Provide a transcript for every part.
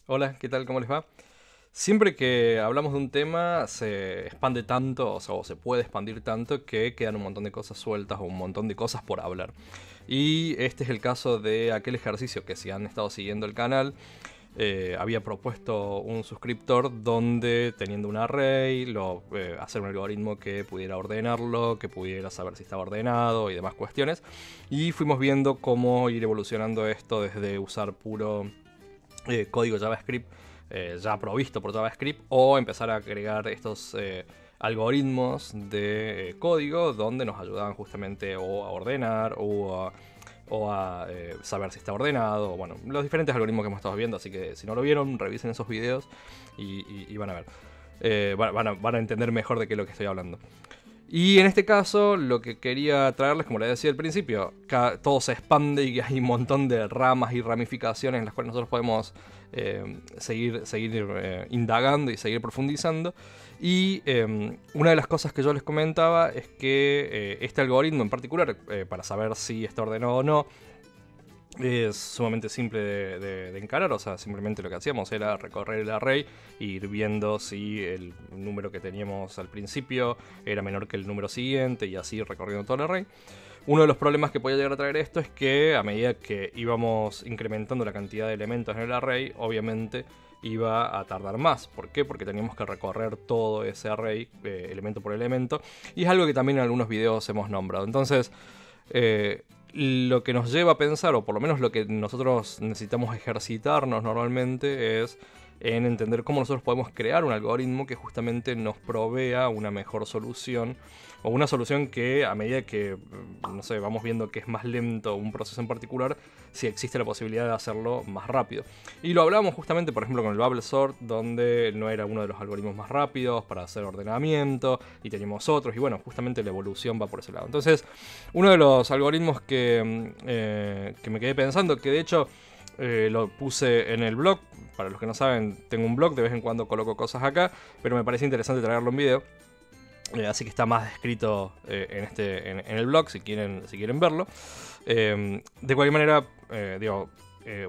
Hola, ¿qué tal? ¿Cómo les va? Siempre que hablamos de un tema se expande tanto, o se puede expandir tanto que quedan un montón de cosas sueltas o un montón de cosas por hablar. Y este es el caso de aquel ejercicio que si han estado siguiendo el canal, había propuesto un suscriptor donde teniendo un array, hacer un algoritmo que pudiera ordenarlo, que pudiera saber si estaba ordenado y demás cuestiones. Y fuimos viendo cómo ir evolucionando esto desde usar puro código JavaScript ya provisto por JavaScript o empezar a agregar estos algoritmos de código donde nos ayudaban justamente o a ordenar o a saber si está ordenado, bueno, los diferentes algoritmos que hemos estado viendo, así que si no lo vieron, revisen esos videos y van a ver. Van a entender mejor de qué es lo que estoy hablando. Y en este caso, lo que quería traerles, como les decía al principio, todo se expande y hay un montón de ramas y ramificaciones en las cuales nosotros podemos seguir indagando y seguir profundizando. Y una de las cosas que yo les comentaba es que este algoritmo en particular, para saber si está ordenado o no, es sumamente simple de encarar, o sea, simplemente lo que hacíamos era recorrer el array e ir viendo si el número que teníamos al principio era menor que el número siguiente y así recorriendo todo el array. Uno de los problemas que podía llegar a traer esto es que a medida que íbamos incrementando la cantidad de elementos en el array, obviamente iba a tardar más. ¿Por qué? Porque teníamos que recorrer todo ese array elemento por elemento, y es algo que también en algunos videos hemos nombrado. Entonces, lo que nos lleva a pensar, o por lo menos lo que nosotros necesitamos ejercitarnos normalmente, es en entender cómo nosotros podemos crear un algoritmo que justamente nos provea una mejor solución, o una solución que a medida que, no sé, vamos viendo que es más lento un proceso en particular, si existe la posibilidad de hacerlo más rápido. Y lo hablamos justamente, por ejemplo, con el Bubble Sort, donde no era uno de los algoritmos más rápidos para hacer ordenamiento, y teníamos otros, y bueno, justamente la evolución va por ese lado. Entonces, uno de los algoritmos que me quedé pensando, que de hecho lo puse en el blog. Para los que no saben, tengo un blog, de vez en cuando coloco cosas acá, pero me parece interesante traerlo en video. Así que está más descrito en el blog, si quieren verlo. De cualquier manera,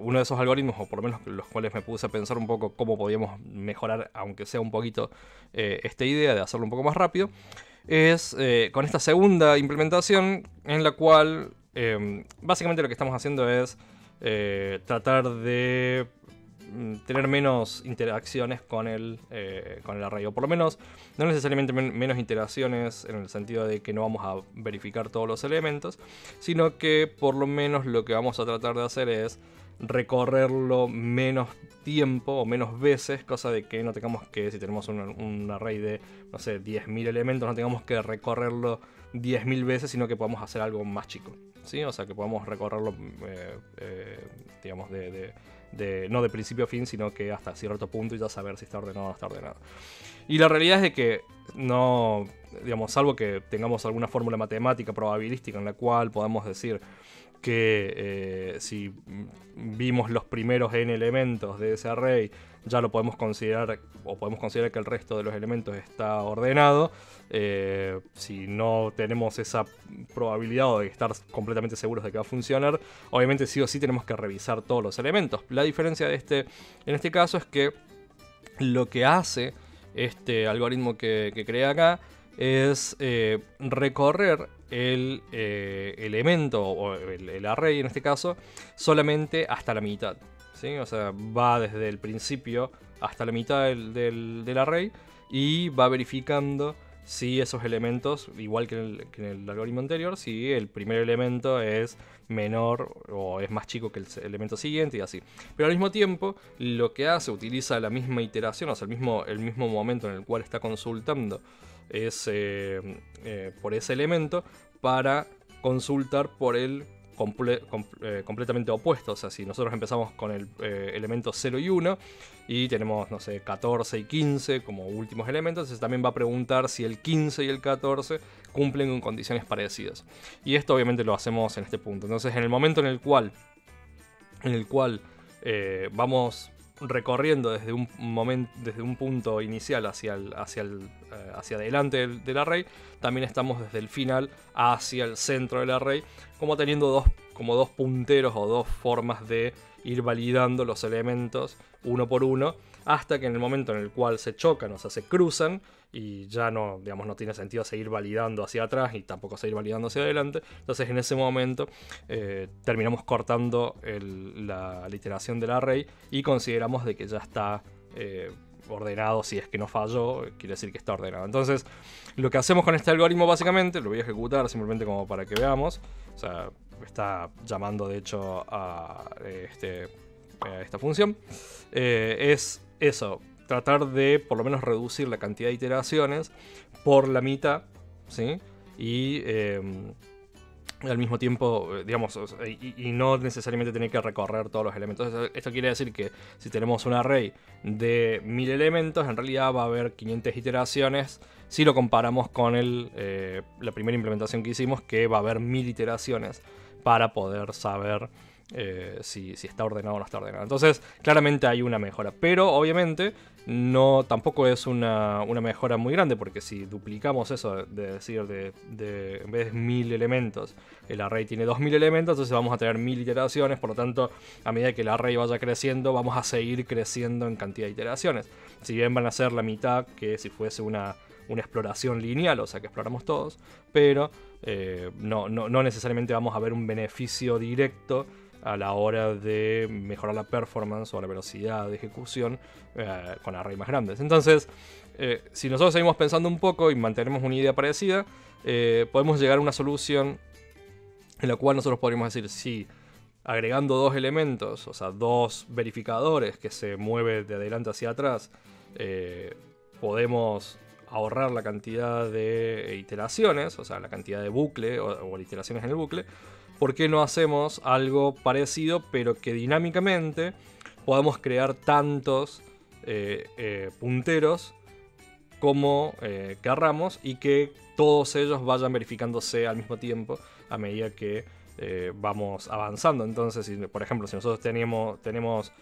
uno de esos algoritmos, o por lo menos los cuales me puse a pensar un poco cómo podíamos mejorar, aunque sea un poquito, esta idea de hacerlo un poco más rápido, es con esta segunda implementación en la cual básicamente lo que estamos haciendo es tratar de tener menos interacciones con el array, o por lo menos no necesariamente menos interacciones en el sentido de que no vamos a verificar todos los elementos, sino que por lo menos lo que vamos a tratar de hacer es recorrerlo menos tiempo o menos veces, cosa de que no tengamos que, si tenemos un array de, no sé, 10.000 elementos, no tengamos que recorrerlo 10.000 veces, sino que podamos hacer algo más chico, ¿sí? O sea, que podamos recorrerlo, digamos, no de principio a fin, sino que hasta cierto punto y ya saber si está ordenado o no está ordenado. Y la realidad es de que no, digamos, salvo que tengamos alguna fórmula matemática probabilística en la cual podamos decir que si vimos los primeros n elementos de ese array, ya lo podemos considerar, o podemos considerar que el resto de los elementos está ordenado. Si no tenemos esa probabilidad o de estar completamente seguros de que va a funcionar, obviamente sí o sí tenemos que revisar todos los elementos. La diferencia en este caso es que lo que hace este algoritmo que creé acá es recorrer el elemento o el array en este caso solamente hasta la mitad, ¿sí? O sea, va desde el principio hasta la mitad del array y va verificando si esos elementos, igual que en el algoritmo anterior, si el primer elemento es menor o es más chico que el elemento siguiente y así. Pero al mismo tiempo, lo que hace, utiliza la misma iteración, o sea, el mismo momento en el cual está consultando por ese elemento para consultar por el completamente opuesto. O sea, si nosotros empezamos con el elemento 0 y 1 y tenemos, no sé, 14 y 15 como últimos elementos, entonces también va a preguntar si el 15 y el 14 cumplen con condiciones parecidas. Y esto obviamente lo hacemos en este punto. Entonces, en el momento en el cual vamos recorriendo desde un punto inicial hacia adelante del array, también estamos desde el final hacia el centro del array, como teniendo dos punteros o dos formas de ir validando los elementos uno por uno, hasta que en el momento en el cual se chocan, o sea, se cruzan, y ya no, digamos, no tiene sentido seguir validando hacia atrás y tampoco seguir validando hacia adelante. Entonces en ese momento terminamos cortando la iteración del array y consideramos de que ya está ordenado. Si es que no falló, quiere decir que está ordenado. Entonces lo que hacemos con este algoritmo, básicamente, lo voy a ejecutar simplemente como para que veamos. O sea, está llamando de hecho a esta función. Es eso, tratar de por lo menos reducir la cantidad de iteraciones por la mitad, ¿sí? Y al mismo tiempo, digamos, y no necesariamente tener que recorrer todos los elementos. Esto quiere decir que si tenemos un array de 1000 elementos, en realidad va a haber 500 iteraciones. Si lo comparamos con la primera implementación que hicimos, que va a haber 1000 iteraciones para poder saber si está ordenado o no está ordenado. Entonces, claramente hay una mejora, pero obviamente tampoco es una mejora muy grande, porque si duplicamos eso, de decir, en vez de 1000 elementos, el array tiene 2000 elementos, entonces vamos a tener 1000 iteraciones. Por lo tanto, a medida que el array vaya creciendo, vamos a seguir creciendo en cantidad de iteraciones. Si bien van a ser la mitad que si fuese una exploración lineal, o sea que exploramos todos, pero no necesariamente vamos a ver un beneficio directo a la hora de mejorar la performance o la velocidad de ejecución con arrays más grandes. Entonces, si nosotros seguimos pensando un poco y mantenemos una idea parecida, podemos llegar a una solución en la cual nosotros podríamos decir, si agregando dos elementos, o sea, dos verificadores que se mueven de adelante hacia atrás, podemos ahorrar la cantidad de iteraciones, o sea, la cantidad de bucle o iteraciones en el bucle. ¿Por qué no hacemos algo parecido, pero que dinámicamente podamos crear tantos punteros como querramos, y que todos ellos vayan verificándose al mismo tiempo a medida que vamos avanzando? Entonces, por ejemplo, si nosotros tenemos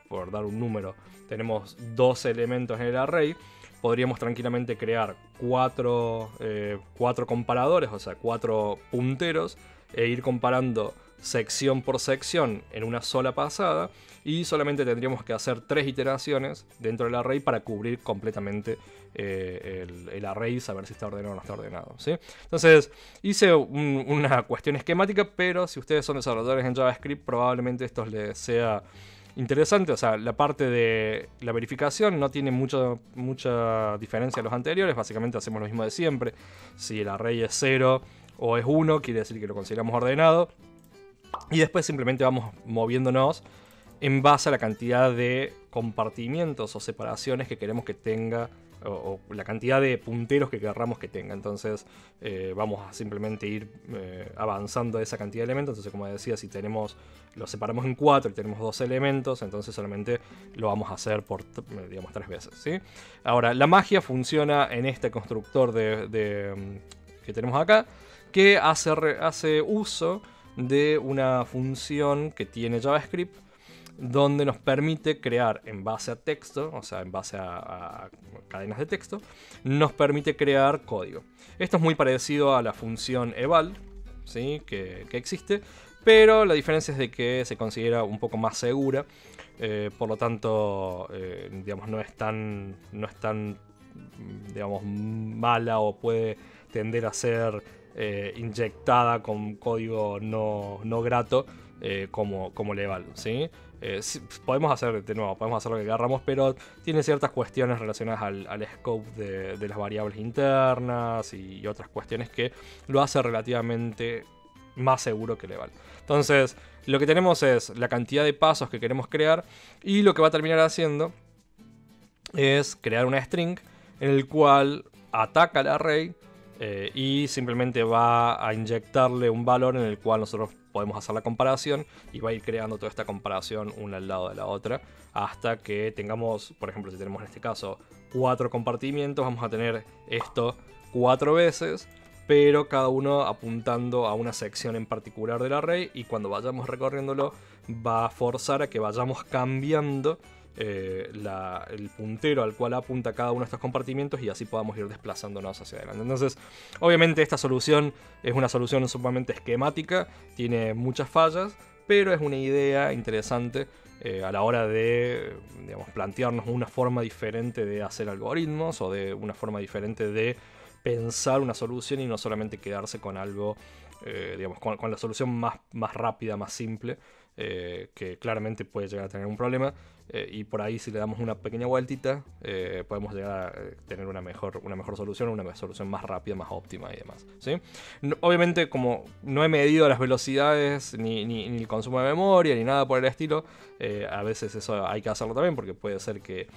por dar un número, tenemos 12 elementos en el array, podríamos tranquilamente crear 4 comparadores, o sea, 4 punteros, e ir comparando sección por sección en una sola pasada, y solamente tendríamos que hacer 3 iteraciones dentro del array para cubrir completamente el array y saber si está ordenado o no está ordenado, ¿sí? Entonces hice una cuestión esquemática, pero si ustedes son desarrolladores en JavaScript, probablemente esto les sea interesante. O sea, la parte de la verificación no tiene mucha diferencia a los anteriores. Básicamente hacemos lo mismo de siempre. Si el array es 0 o es 1, quiere decir que lo consideramos ordenado. Y después simplemente vamos moviéndonos en base a la cantidad de compartimientos o separaciones que queremos que tenga, o la cantidad de punteros que querramos que tenga. Entonces vamos a simplemente ir avanzando esa cantidad de elementos. Entonces, como decía, si lo separamos en 4 y tenemos 2 elementos, entonces solamente lo vamos a hacer por, digamos, 3 veces, ¿sí? Ahora, la magia funciona en este constructor que tenemos acá, que hace uso de una función que tiene JavaScript, donde nos permite crear en base a texto, o sea, en base a cadenas de texto, nos permite crear código. Esto es muy parecido a la función eval, ¿sí? que existe, pero la diferencia es de que se considera un poco más segura. Por lo tanto, digamos, no es tan digamos, mala, o puede tender a ser inyectada con código no grato, como la eval, ¿sí? Podemos hacer lo que queramos, pero tiene ciertas cuestiones relacionadas al scope de las variables internas y otras cuestiones que lo hace relativamente más seguro que el eval. Entonces, lo que tenemos es la cantidad de pasos que queremos crear, y lo que va a terminar haciendo es crear una string en el cual ataca al array y simplemente va a inyectarle un valor en el cual nosotros podemos hacer la comparación, y va a ir creando toda esta comparación una al lado de la otra hasta que tengamos, por ejemplo, si tenemos en este caso 4 compartimientos, vamos a tener esto 4 veces, pero cada uno apuntando a una sección en particular del array, y cuando vayamos recorriéndolo va a forzar a que vayamos cambiando el puntero al cual apunta cada uno de estos compartimientos, y así podamos ir desplazándonos hacia adelante. Entonces, obviamente esta solución es una solución sumamente esquemática, tiene muchas fallas, pero es una idea interesante a la hora de, digamos, plantearnos una forma diferente de hacer algoritmos o de una forma diferente de pensar una solución y no solamente quedarse con algo, digamos, con la solución más rápida, más simple, que claramente puede llegar a tener un problema, y por ahí si le damos una pequeña vueltita podemos llegar a tener una mejor solución, una solución más rápida, más óptima y demás, ¿sí? Obviamente, como no he medido las velocidades ni el consumo de memoria ni nada por el estilo, a veces eso hay que hacerlo también, porque puede ser que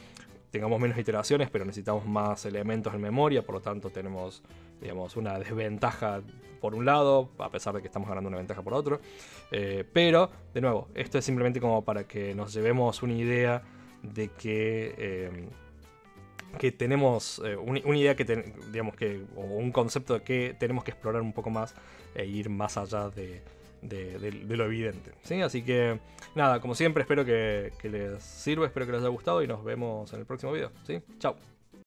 tengamos menos iteraciones, pero necesitamos más elementos en memoria, por lo tanto tenemos, digamos, una desventaja por un lado, a pesar de que estamos ganando una ventaja por otro. Pero, de nuevo, esto es simplemente como para que nos llevemos una idea de que tenemos una idea digamos que, o un concepto de que tenemos que explorar un poco más e ir más allá de lo evidente, ¿sí? Así que nada, como siempre, espero que les sirva, espero que les haya gustado y nos vemos en el próximo video, ¿sí? Chao.